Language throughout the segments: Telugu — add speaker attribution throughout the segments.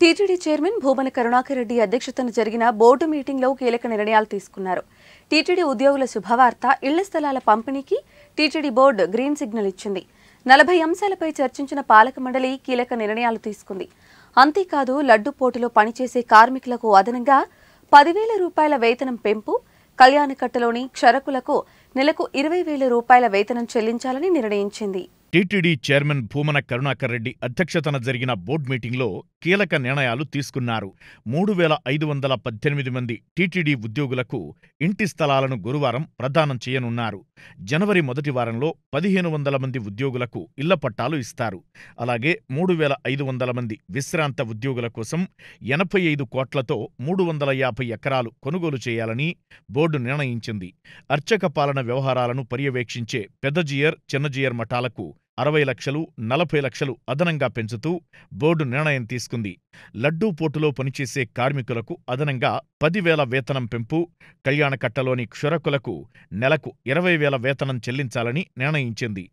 Speaker 1: టీటీడీ చైర్మన్ భూమన కరుణాకర్ రెడ్డి అధ్యక్షతన జరిగిన బోర్డు మీటింగ్లో కీలక నిర్ణయాలు తీసుకున్నారు. టీటీడీ ఉద్యోగుల శుభవార్త, ఇళ్ల స్థలాల పంపిణీకి టీటీడీ బోర్డు గ్రీన్ సిగ్నల్ ఇచ్చింది. 40 అంశాలపై చర్చించిన పాలక మండలి కీలక నిర్ణయాలు తీసుకుంది. అంతేకాదు, లడ్డు పోటులో పనిచేసే కార్మికులకు అదనంగా 10,000 రూపాయల వేతనం పెంపు, కళ్యాణకట్టలోని క్షరకులకు నెలకు 20,000 రూపాయల వేతనం చెల్లించాలని నిర్ణయించింది.
Speaker 2: టీటీడీ చైర్మన్ భూమన కరుణాకర్ రెడ్డి అధ్యక్షతన జరిగిన బోర్డు మీటింగ్లో కీలక నిర్ణయాలు తీసుకున్నారు. 3,518 మంది టీటీడీ ఉద్యోగులకు ఇంటి స్థలాలను గురువారం ప్రదానం చేయనున్నారు. జనవరి మొదటి వారంలో 1,500 మంది ఉద్యోగులకు ఇళ్ల పట్టాలు ఇస్తారు. అలాగే 3,500 మంది విశ్రాంత ఉద్యోగుల కోసం 85 కోట్లతో 350 ఎకరాలు కొనుగోలు చేయాలని బోర్డు నిర్ణయించింది. అర్చక పాలన వ్యవహారాలను పర్యవేక్షించే పెద్దజియర్, చిన్నజియర్ మఠాలకు 60 లక్షలు, 40 లక్షలు అదనంగా పెంచుతూ బోర్డు నిర్ణయం తీసుకుంది. లడ్డూ పోటులో పనిచేసే కార్మికులకు అదనంగా 10,000 వేతనం పెంపు, కళ్యాణకట్టలోని క్షురకులకు నెలకు 20,000 వేతనం చెల్లించాలని నిర్ణయించింది.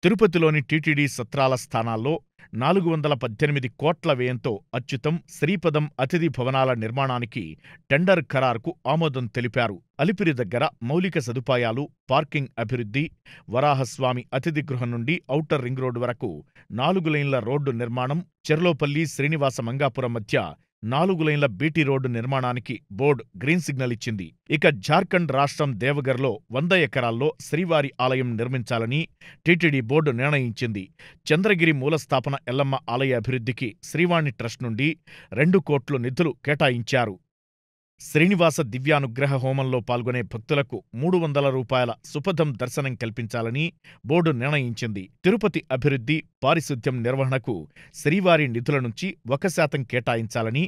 Speaker 2: తిరుపతిలోని టీటీడీ సత్రాల స్థానాల్లో 418 కోట్ల వ్యయంతో అచ్యుతం, శ్రీపదం అతిథి భవనాల నిర్మాణానికి టెండర్ ఖరారుకు ఆమోదం తెలిపారు. అలిపిరి దగ్గర మౌలిక సదుపాయాలు, పార్కింగ్ అభివృద్ధి, వరాహస్వామి అతిథి గృహం నుండి ఔటర్ రింగ్ రోడ్డు వరకు 4 లేన్ల రోడ్డు నిర్మాణం, చెర్లోపల్లి, శ్రీనివాస మంగాపురం మధ్య 4 లేన్ల బీటీ రోడ్డు నిర్మాణానికి బోర్డు గ్రీన్ సిగ్నల్ ఇచ్చింది. ఇక జార్ఖండ్ రాష్ట్రం దేవగర్లో 100 ఎకరాల్లో శ్రీవారి ఆలయం నిర్మించాలని టీటీడీ బోర్డు నిర్ణయించింది. చంద్రగిరి మూలస్థాపన ఎల్లమ్మ ఆలయ అభివృద్ధికి శ్రీవాణి ట్రస్ట్ నుండి 2 కోట్లు నిధులు కేటాయించారు. శ్రీనివాస దివ్యానుగ్రహ హోమంలో పాల్గొనే భక్తులకు 300 రూపాయల సుపథం దర్శనం కల్పించాలని బోర్డు నిర్ణయించింది. తిరుపతి అభివృద్ధి, పారిశుద్ధ్యం నిర్వహణకు శ్రీవారి నిధుల నుంచి 1% కేటాయించాలని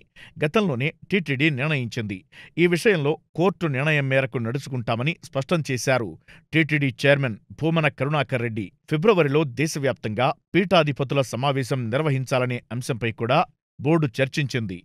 Speaker 2: గతంలోనే టీటీడీ నిర్ణయించింది. ఈ విషయంలో కోర్టు నిర్ణయం మేరకు నడుచుకుంటామని స్పష్టం చేశారు టీటీడీ చైర్మన్ భూమన కరుణాకర్ రెడ్డి. ఫిబ్రవరిలో దేశవ్యాప్తంగా పీఠాధిపతుల సమావేశం నిర్వహించాలనే అంశంపై కూడా బోర్డు చర్చించింది.